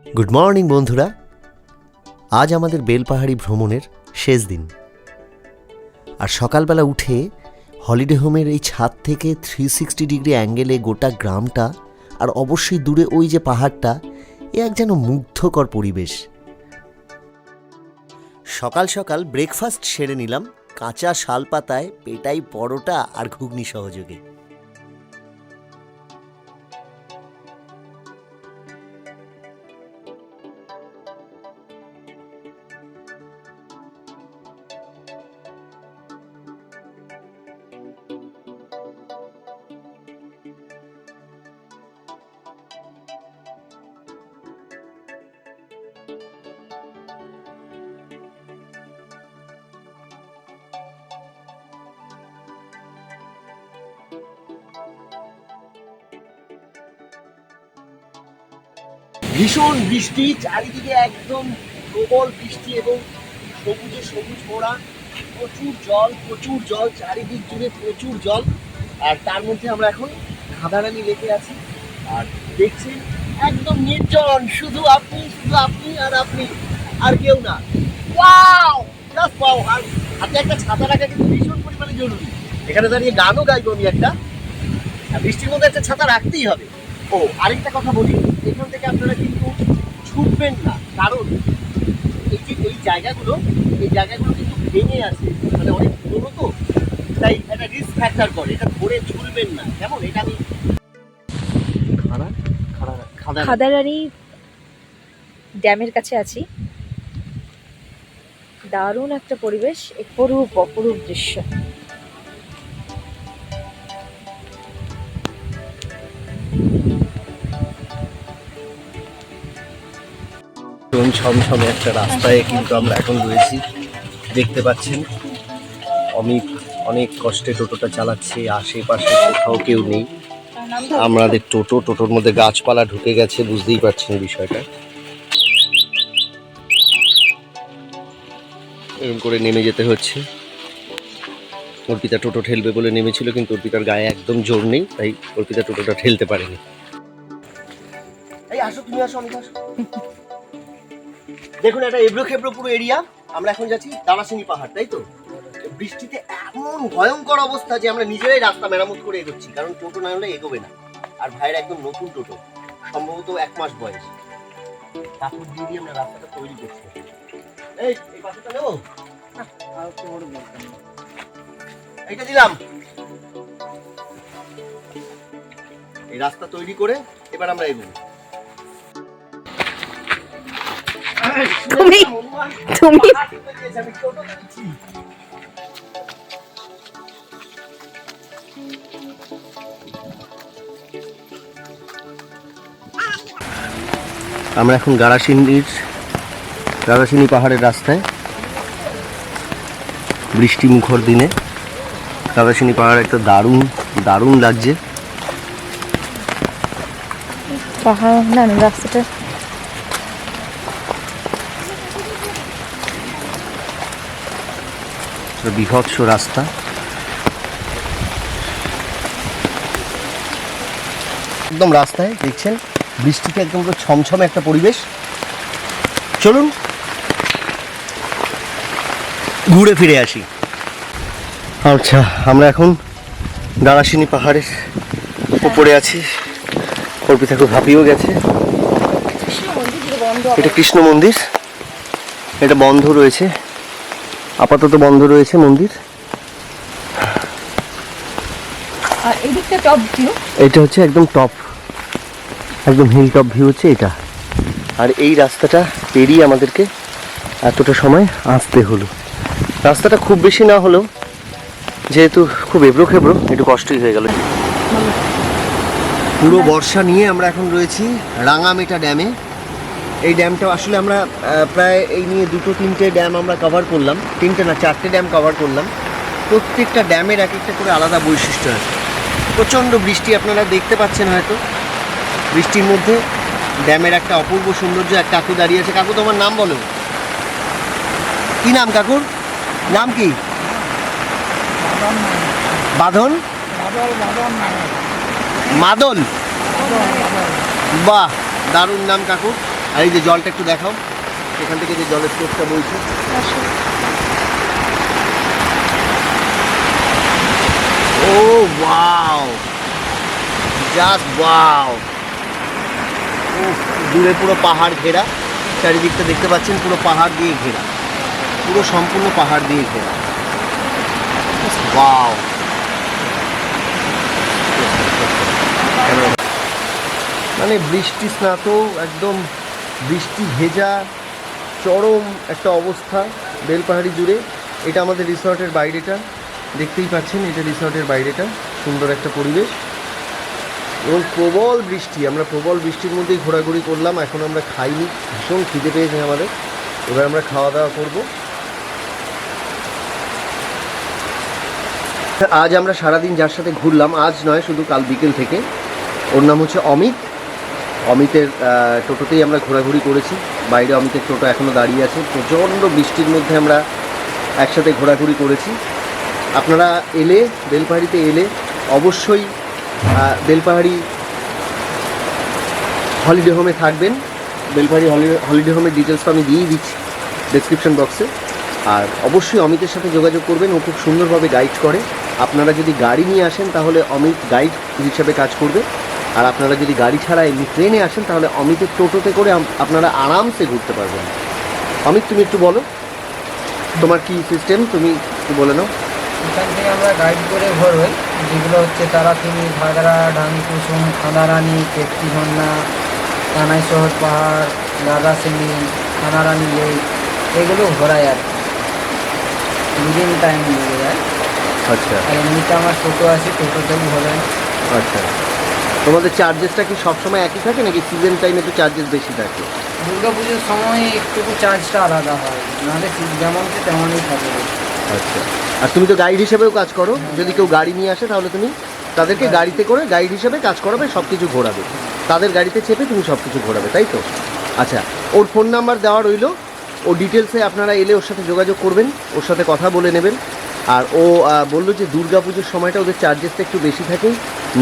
Good morning বন্ধুরা, আজ আমাদের বেলপাহাড়ি ভ্রমণের শেষ দিন। আর সকালবেলা উঠে হলিডে হোমের এই ছাদ থেকে 360 ডিগ্রি অ্যাঙ্গেলে গোটা গ্রামটা, আর অবশ্যই দূরে ওই যে পাহাড়টা, এ এক যেন মুগ্ধকর পরিবেশ। সকাল সকাল ব্রেকফাস্ট সেরে নিলাম কাঁচা শাল পাতায় পেটাই পরোটা আর ঘুগনি সহযোগে। ভীষণ বৃষ্টি, চারিদিকে একদম প্রবল বৃষ্টি এবং সবুজে সবুজ ভরা, প্রচুর জল চারিদিক জুড়ে প্রচুর জল। আর তার মধ্যে আমরা এখন খাদারানি লেকে আছি, আর দেখছেন একদম নির্জন, শুধু আপনি আর আপনি, আর কেউ না। Wow, just wow. আর হাতে একটা ছাতা রাখা কিন্তু ভীষণ পরিমাণে জরুরি। এখানে দাঁড়িয়ে গানও গাইবো আমি একটা, বৃষ্টির মধ্যে একটা ছাতা রাখতেই হবে। ও আরেকটা কথা বলি, এখান থেকে আপনারা কিন্তু ছুটবেন না, কারণ এই যে এই জায়গাগুলো কিন্তু ভেঙে আছে, মানে অনেক পুরোনো তো, তাই একটা রিস্ক ফ্যাক্টর করে। এটা ধরে ঝুলবেন না, কেমন? এটা আমি খাদারানি ড্যামের কাছে আছি। দারুণ একটা পরিবেশ, অপরূপ দৃশ্য। ছমছমে একটা রাস্তায় কিন্তু আমরা এখন রয়েছি, দেখতে পাচ্ছেন। অমিত অনেক কষ্টে টোটোটা চালাচ্ছে, আশেপাশে কোথাও কেউ নেই। আমাদের টোটোর মধ্যে গাছপালা ঢুকে গেছে, বুঝতেই পারছেন বিষয়টা। এরকম করে নেমে যেতে হচ্ছে। অর্পিতা টোটো ঠেলবে বলে নেমেছিল, কিন্তু অর্পিতার গায়ে একদম জোর নেই, তাই অর্পিতা টোটোটা ঠেলতে পারেনি। এই আসো, তুমি আসো, আমি আসো। দেখুন, এটা এবড়ো খেবড়ো পুরো এরিয়া। আমরা এখন যাচ্ছি দারাসিনী পাহাড়, তাই তো? বৃষ্টিতে এমন ভয়ঙ্কর অবস্থা যে আমরা নিজেরাই রাস্তা মেরামত করে এগোচ্ছি, কারণ টোটো না হলে এগোবে না। আর ভাইয়ের একদম নতুন টোটো, সম্ভবত 1 মাস বয়স। কাপড় দিয়ে আমরা রাস্তাটা তৈরি করছি। এই পাশটা নেবো, এইটা দিলাম। এই রাস্তা তৈরি করে এবার আমরা এগোবো। তুমি আমরা এখন গারাসিনী পাহাড়ের রাস্তায়, বৃষ্টি মুখর দিনে গারাসিনী পাহাড় একটা দারুণ লাগছে। পাহাড় না, রাস্তাটা বিভৎস রাস্তা। একদম রাস্তায় দেখছেন বৃষ্টিতে একদম পুরো ছমছমে একটা পরিবেশ। চলুন ঘুরে ফিরে আসি। আচ্ছা, আমরা এখন দারাসিনী পাহাড়ের উপরে আছি। অর্পিতা খুব হাঁপিয়েও গেছে। এটা কৃষ্ণ মন্দির, এটা বন্ধ রয়েছে, আপাতত বন্ধ রয়েছে মন্দির। আর এদিকটা টপ ভিউ, এটা হচ্ছে একদম টপ, একদম হিল টপ ভিউ হচ্ছে এটা। আর এই রাস্তাটা পেরিয়ে আমাদেরকে এতটা সময় আসতে হলো। রাস্তাটা খুব বেশি না হলেও, যেহেতু খুব এবড়ো খেবড়ো, একটু কষ্টই হয়ে গেল। পুরো বর্ষা নিয়ে আমরা এখন রয়েছি রাঙামেটা ড্যামে। এই ড্যামটা আসলে আমরা প্রায় এই নিয়ে 2-3টে ড্যাম আমরা কভার করলাম, 3টে না 4টে ড্যাম কভার করলাম। প্রত্যেকটা ড্যামের এক একটা করে আলাদা বৈশিষ্ট্য আছে। প্রচণ্ড বৃষ্টি, আপনারা দেখতে পাচ্ছেন হয়তো। বৃষ্টির মধ্যে ড্যামের একটা অপূর্ব সৌন্দর্য। এক কাকু দাঁড়িয়ে আছে। কাকু, তোমার নাম বলো। কি নাম কাকুর? নাম কি? বাঁধন মাদল। বাহ, দারুণ নাম কাকু। আর এই যে জলটা একটু দেখাও, এখান থেকে যে জলের স্রোতটা বইছে। ও ওয়াও, জাস্ট ওয়াও। দূরে পুরো পাহাড় ঘেরা, চারিদিকটা দেখতে পাচ্ছেন পুরো পাহাড় দিয়ে ঘেরা, পুরো সম্পূর্ণ পাহাড় দিয়ে ঘেরা। ওয়াও, মানে বৃষ্টি স্নাত, একদম বৃষ্টি ভেজা, চরম একটা অবস্থা বেলপাহাড়ি জুড়ে। এটা আমাদের রিসর্টের বাইরেটা, দেখতেই পাচ্ছেন, এটা রিসর্টের বাইরেটা, সুন্দর একটা পরিবেশ এবং প্রবল বৃষ্টি। আমরা প্রবল বৃষ্টির মধ্যেই ঘোরাঘুরি করলাম। এখন আমরা খাইনি, ভীষণ খিদে পেয়েছে আমাদের, এবার আমরা খাওয়া দাওয়া করব। আজ আমরা সারাদিন যার সাথে ঘুরলাম, আজ নয় শুধু কাল বিকেল থেকে, ওর নাম হচ্ছে অমিত। অমিতের টোটোতেই আমরা ঘোরাঘুরি করেছি। বাইরে অমিতের টোটো এখনও দাঁড়িয়ে আছে। প্রচণ্ড বৃষ্টির মধ্যে আমরা একসাথে ঘোরাঘুরি করেছি। আপনারা এলে, বেলপাহাড়িতে এলে অবশ্যই বেলপাহাড়ি হলিডে হোমে থাকবেন। বেলপাহাড়ি হলিডে হোমের ডিটেলসটা আমি দিয়েই দিচ্ছি ডেসক্রিপশন বক্সে। আর অবশ্যই অমিতের সাথে যোগাযোগ করবেন, ও খুব সুন্দরভাবে গাইড করে। আপনারা যদি গাড়ি নিয়ে আসেন তাহলে অমিত গাইড হিসাবে কাজ করবে, আর আপনারা যদি গাড়ি ছাড়া এমনি ট্রেনে আসেন তাহলে অমিতের টোটোতে করে আপনারা আরামসে ঘুরতে পারবেন। অমিত, তুমি একটু বলো তোমার কি সিস্টেম, তুমি একটু বলে নাও। এখান থেকে আমরা গাইড করে ঘোরই, যেগুলো হচ্ছে তারাপীঠ, ভাদরা, ঢাঙ্গিকুসুম, খানারানি, কেপ্তিঝর্ণা, কানাই শহর পাহাড়, রাধাসিনী, খানারানি লেক, এগুলো ঘোরায় আর কি। দুদিন টাইম লেগে যায়। আচ্ছা আর এমনিতে আমার টোটো আছে, টোটোতেও ঘোরায়। আচ্ছা, তোমাদের চার্জেসটা কি সবসময় একই থাকে নাকি সিজন টাইমে তো চার্জেস বেশি থাকে? দুর্গা পুজোর সময় একটু চার্জটা আলাদা হয়, নাহলে যেমন তেমনই থাকে। আচ্ছা, আর তুমি তো গাইড হিসেবেও কাজ করো। যদি কেউ গাড়ি নিয়ে আসে তাহলে তুমি তাদেরকে গাড়িতে করে গাইড হিসেবে কাজ করাবে, সব কিছু ঘোরাবে, তাদের গাড়িতে চেপে তুমি সব কিছু ঘোরাবে, তাই তো? আচ্ছা, ওর ফোন নাম্বার দেওয়া রইলো, ও ডিটেলসে আপনারা এলে ওর সাথে যোগাযোগ করবেন, ওর সাথে কথা বলে নেবেন। আর ও বললো যে দুর্গা পুজোর সময়টা ওদের চার্জেসটা একটু বেশি থাকে,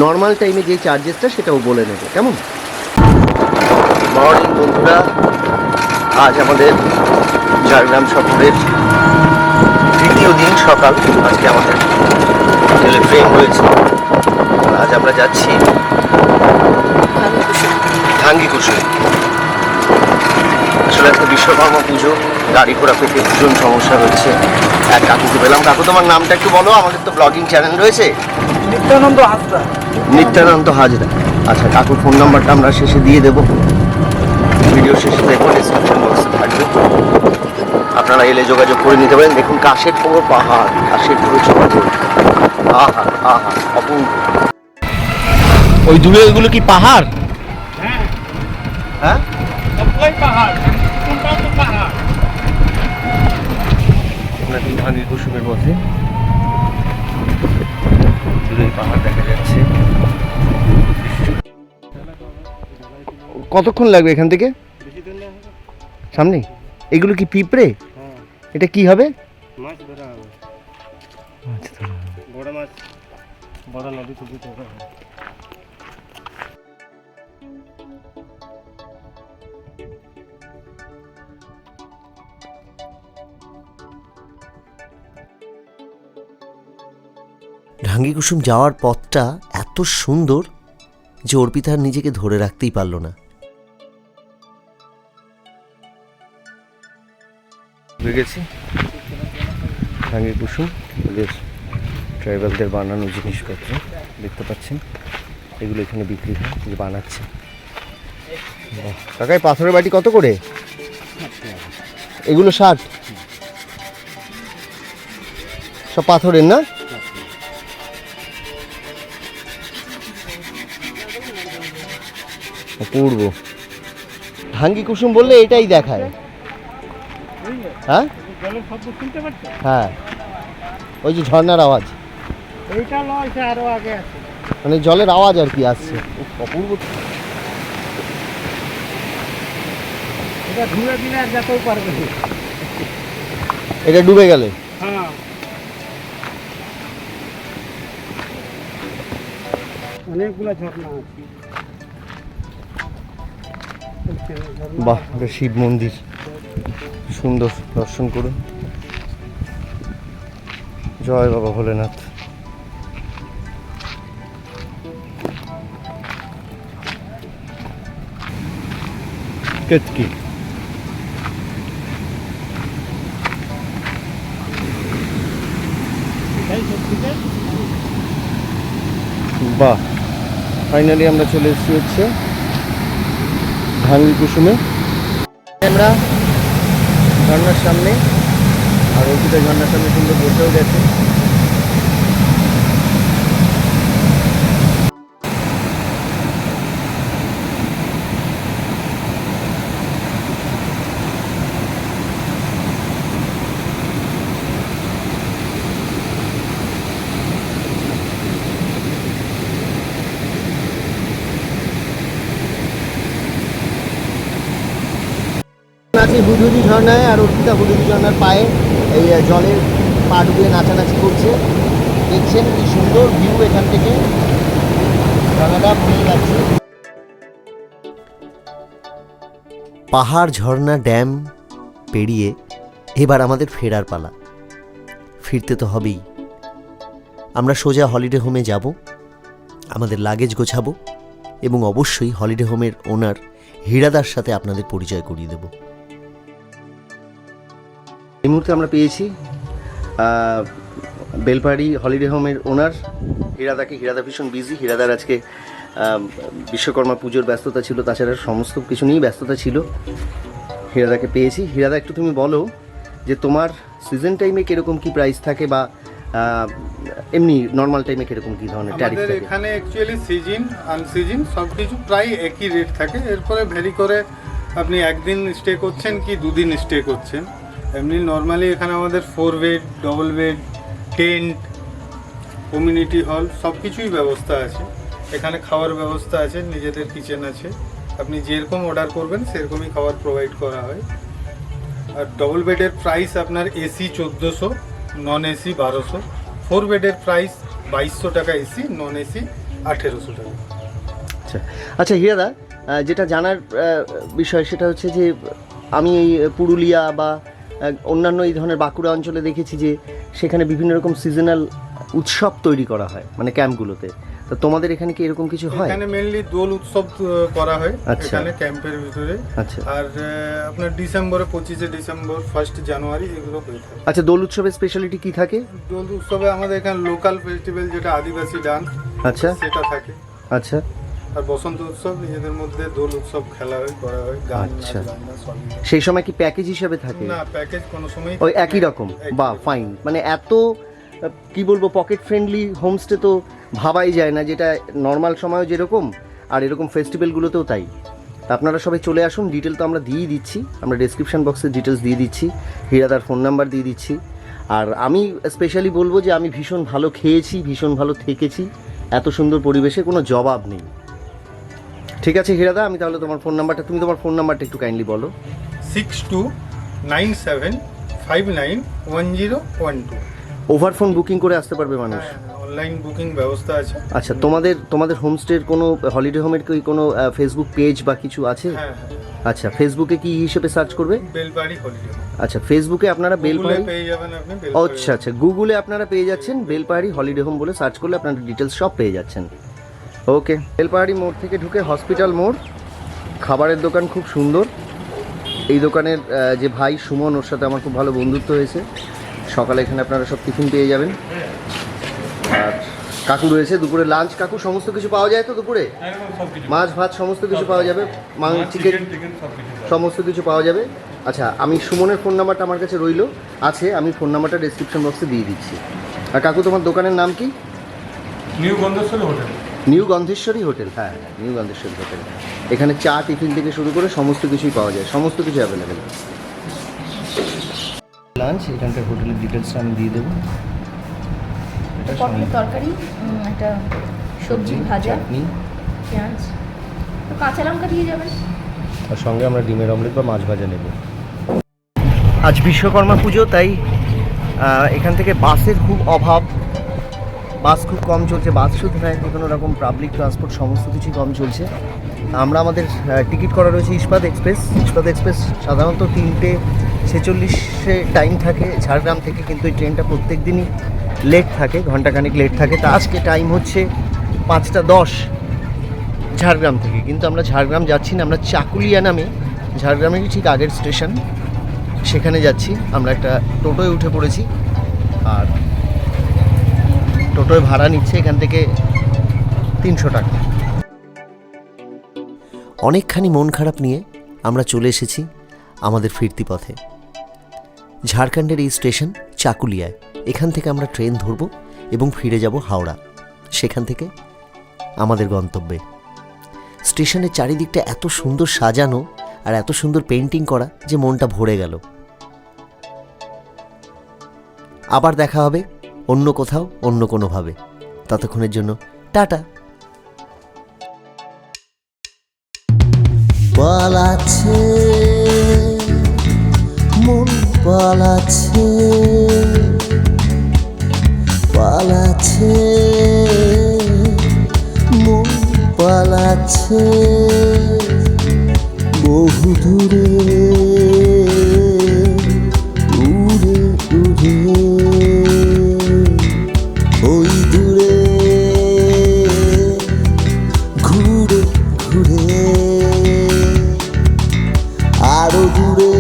নর্মাল টাইমে যে চার্জেসটা সেটা ও বলে নেবে, কেমন? মর্নিং বন্ধুরা, আজ আমাদের ঝাড়গ্রাম সফরের দ্বিতীয় দিন সকাল। আজকে আমাদের রেলের ট্রেন রয়েছে। আজ আমরা যাচ্ছি ঢাঙ্গিকুসুম। আসলে একটা বিশ্বকর্মা পুজো, গাড়ি ঘোড়া পেতে ভীষণ সমস্যা হচ্ছে। এক কাকুকে পেলাম। কাকু, তোমার নামটা একটু বলো, আমাদের তো ব্লগিং চ্যানেল রয়েছে। নিত্যানন্দ হাজরা। নিত্যানন্দ হাজরা। আচ্ছা, কাকুর ফোন নাম্বারটা আমরা শেষে দিয়ে দেবো, ভিডিও শেষে দেখবো, ডিসক্রিপশন বক্সে থাকবে, আপনারা এলে যোগাযোগ করে নিতে পারেন। দেখুন কাশের পুরো পাহাড়, কাশের পুরো জঙ্গল, আহা আহা অপূর্ব। ওই দূরে ওইগুলো কি পাহাড়? হ্যাঁ, ঢাঙ্গিকুসুমের মধ্যে দূরে পাহাড় দেখা যাচ্ছে। কতক্ষণ লাগবে এখান থেকে সামনে? এগুলো কি পিঁপড়ে? এটা কি হবে? মাছ ধরা হবে, বড় মাছ, বড় নদী থেকে ধরা হবে। ঢাঙ্গিকুসুম যাওয়ার পথটা এত সুন্দর যে অর্পিতা নিজেকে ধরে রাখতেই পারল না। গেছি ঢাঙ্গিকুসুম, ওদের ট্রাইবালদের বানানো জিনিসপত্র দেখতে পাচ্ছেন, এগুলো এখানে বিক্রি হয়, যে বানাচ্ছে। কাকাই, পাথরের বাটি কত করে? এগুলো 60, সব পাথরের না? অপূর্ব। ঢাঙ্গিকুসুম বললে এটাই দেখায়। হ্যাঁ জলের শব্দ শুনতে পাচ্ছ? হ্যাঁ, ওই যে ঝর্ণার আওয়াজ, এইটা নয়, সে আরো আগে আছে, মানে জলের আওয়াজ আর কি আসছে। অপূর্ব। এটা ঘুরে দিলে আর যেতেও পারবে না। এটা ডুবে গেলে? হ্যাঁ, অনেকগুলো ঝর্ণা আছে। বাহ, এটা শিব মন্দির, সুন্দর, দর্শন করুন। জয় বাবা ভোলেনাথ। কেতকি বাহ, ফাইনালি আমরা চলে এসেছি হচ্ছে ভাঙ্গি কুসুমে। আমরা ঝর্ণার সামনে, আর অর্পিতা ঝর্ণার সামনে সুন্দর বসেও গেছে। নাচি হুদুদি ঝর্ণায়, আর অর্পিতা হুদুদি ঝর্ণার পায়ে এই জলের পা ডুবিয়ে নাচানাচি করছে। দেখছেন কি সুন্দর ভিউ এখান থেকে, ঝর্ণাটা পেয়ে যাচ্ছে। পাহাড়, ঝর্ণা, ড্যাম পেরিয়ে এবার আমাদের ফেরার পালা। ফিরতে তো হবেই। আমরা সোজা হলিডে হোমে যাব, আমাদের লাগেজ গোছাবো এবং অবশ্যই হলিডে হোমের ওনার হীরাদার সাথে আপনাদের পরিচয় করিয়ে দেব। এই মুহূর্তে আমরা পেয়েছি বেলপাহাড়ি হলিডে হোমের ওনার হীরাদাকে। হীরাদা ভীষণ বিজি। হীরাদার আজকে বিশ্বকর্মা পুজোর ব্যস্ততা ছিল, তাছাড়া সমস্ত কিছু নিয়েই ব্যস্ততা ছিল। হীরাদাকে পেয়েছি। হীরাদা, একটু তুমি বলো যে তোমার সিজন টাইমে কিরকম কি প্রাইস থাকে, বা এমনি নর্মাল টাইমে কিরকম কি ধরনের ট্যারিফ আমাদের থাকে? এখানে অ্যাকচুয়ালি সিজন আনসিজন সব কিছু প্রায় একই রেট থাকে। এরপরে ভ্যারি করে আপনি একদিন স্টে করছেন কি দুদিন স্টে করছেন। এমনি নর্মালি এখানে আমাদের 4 bed, double bed, tent, community hall সব কিছুই ব্যবস্থা আছে। এখানে খাওয়ার ব্যবস্থা আছে, নিজেদের কিচেন আছে। আপনি যেরকম অর্ডার করবেন সেরকমই খাবার প্রোভাইড করা হয়। আর ডবল বেডের প্রাইস আপনার এসি 1400, নন এসি 1200। 4 বেডের প্রাইস 2200 টাকা এসি, নন এসি 1800 টাকা। আচ্ছা আচ্ছা হীরাদা, যেটা জানার বিষয় সেটা হচ্ছে যে আমি এই পুরুলিয়া বা অন্যান্য এই ধরনের বাঁকুড়া অঞ্চলে দেখেছি যে সেখানে বিভিন্ন রকম সিজনাল উৎসব তৈরি করা হয়, মানে ক্যাম্পগুলোতে। তো তোমাদের এখানে কি এরকম কিছু হয়? এখানে মেইনলি দোল উৎসব করা হয় আচ্ছা। এখানে ক্যাম্পের ভিতরে। আচ্ছা আর আপনার ডিসেম্বরে 25শে ডিসেম্বর, 1 জানুয়ারি এগুলো হয়ে থাকে। আচ্ছা, দোল উৎসবের স্পেশালিটি কি থাকে? দোল উৎসবে আমাদের এখানে লোকাল ফেস্টিভ্যাল যেটা আদিবাসী ডান্স, আচ্ছা সেটা থাকে। আচ্ছা আর বসন্ত উৎসব নিজেদের মধ্যে দোল উৎসব খেলা হয়, করা হয়, গান আচ্ছা। নাচ গান সব। সেই সময় কি প্যাকেজ হিসেবে থাকে? না, প্যাকেজ কোনো সময় ওই একই রকম? বা ফাইন, মানে এত কি বলবো পকেট ফ্রেন্ডলি হোমস্টে তো ভাবাই যায় না, যেটা নর্মাল সময়ও যেরকম আর এরকম ফেস্টিভ্যালগুলোতেও তাই। তা আপনারা সবাই চলে আসুন। ডিটেল তো আমরা দিয়েই দিচ্ছি, আমরা ডেসক্রিপশন বক্সে ডিটেলস দিয়ে দিচ্ছি, হীরাদার ফোন নাম্বার দিয়ে দিচ্ছি। আর আমি স্পেশালি বলবো যে আমি ভীষণ ভালো খেয়েছি, ভীষণ ভালো থেকেছি, এত সুন্দর পরিবেশে কোনো জবাব নেই। ঠিক আছে হীরাদা, আমি তাহলে তোমার ফোন নাম্বারটা, তুমি তোমার ফোন নাম্বারটা একটু কাইন্ডলি বলো। 6297591012। ওভার ফোন বুকিং করে আসতে পারবে মানুষ? অনলাইন বুকিং ব্যবস্থা আছে। আচ্ছা, তোমাদের হোমস্টের কোনো হলিডে হোমের কি কোনো ফেসবুক পেজ বা কিছু আছে? হ্যাঁ, আচ্ছা, ফেসবুকে কি হিসেবে সার্চ করবে? বেলপাহাড়ি হলিডে। আচ্ছা, ফেসবুকে আপনারা বেলপাহাড়ি, পেয়ে যাবেন আপনি। আচ্ছা আচ্ছা, গুগলে আপনারা পেয়ে যাচ্ছেন বেলপাহাড়ি হলিডে হোম বলে সার্চ করলে আপনারা ডিটেলস সব পেয়ে যাচ্ছেন। ওকে, বেলপাহাড়ি মোড় থেকে ঢুকে হসপিটাল মোড়, খাবারের দোকান খুব সুন্দর। এই দোকানের যে ভাই সুমন, ওর সাথে আমার খুব ভালো বন্ধুত্ব হয়েছে। সকালে এখানে আপনারা সব টিফিন পেয়ে যাবেন। আর কাকু রয়েছে, দুপুরে লাঞ্চ। কাকু, সমস্ত কিছু পাওয়া যায় তো দুপুরে? মাছ ভাত সমস্ত কিছু পাওয়া যাবে, চিকেন সমস্ত কিছু পাওয়া যাবে। আচ্ছা, আমি সুমনের ফোন নাম্বারটা আমার কাছে রইলো, আছে, আমি ফোন নাম্বারটা ডেসক্রিপশন বক্সে দিয়ে দিচ্ছি। আর কাকু, তোমার দোকানের নাম কি? New Gandheshwari hotel. New Gandheshwari hotel, হ্যাঁ নিউ গন্ধেশ্বরী হোটেল। এখানে চা টিফিন থেকে শুরু করে সমস্ত কিছুই পাওয়া যায়, সমস্ত কিছু অ্যাভেলেবেল। লাঞ্চ, এখানকার হোটেলের ডিটেলসটা আমি দিয়ে দেবো। পটলের তরকারি, একটা সবজি ভাজা, চাটনি, পেঁয়াজ, তো কাঁচা লঙ্কা দিয়ে যাবেন। আর সঙ্গে আমরা ডিমের অমলেট বা মাছ ভাজা নেব। আজ বিশ্বকর্মা পুজো, তাই এখান থেকে বাসের খুব অভাব, বাস খুব কম চলছে। বাস শুধু নয়, যে কোনো রকম পাবলিক ট্রান্সপোর্ট সমস্ত কিছুই কম চলছে। আমরা আমাদের টিকিট করা রয়েছে ইস্পাত এক্সপ্রেস। ইস্পাত এক্সপ্রেস সাধারণত 3:46 টাইম থাকে ঝাড়গ্রাম থেকে, কিন্তু এই ট্রেনটা প্রত্যেক দিনই লেট থাকে, ঘন্টাখানিক লেট থাকে। তা আজকে টাইম হচ্ছে 5:10 ঝাড়গ্রাম থেকে, কিন্তু আমরা ঝাড়গ্রাম যাচ্ছি না, আমরা চাকুলিয়া নামে ঝাড়গ্রামেরই ঠিক আগের স্টেশন সেখানে যাচ্ছি। আমরা একটা টোটোয় উঠে পড়েছি, আর টোটোয় ভাড়া নিচ্ছে এখান থেকে 300 টাকা। অনেকখানি মন খারাপ নিয়ে আমরা চলে এসেছি আমাদের ফিরতি পথে। ঝাড়খণ্ডের এই স্টেশন চাকুলিয়ায়। এখান থেকে আমরা ট্রেন ধরব এবং ফিরে যাব হাওড়া, সেখান থেকে আমাদের গন্তব্যে। স্টেশনের চারিদিকটা এত সুন্দর সাজানো আর এত সুন্দর পেন্টিং করা যে মনটা ভরে গেল। আবার দেখা হবে অন্য কোথাও, অন্য কোনোভাবে। ততক্ষণের জন্য টাটা। পালাচ্ছে মন, পালাচ্ছে পালাচ্ছে মন, পালাচ্ছে বহু দূরে উড়ে উড়ে, ওই দূরে ঘুরে ঘুরে, আরো দূরে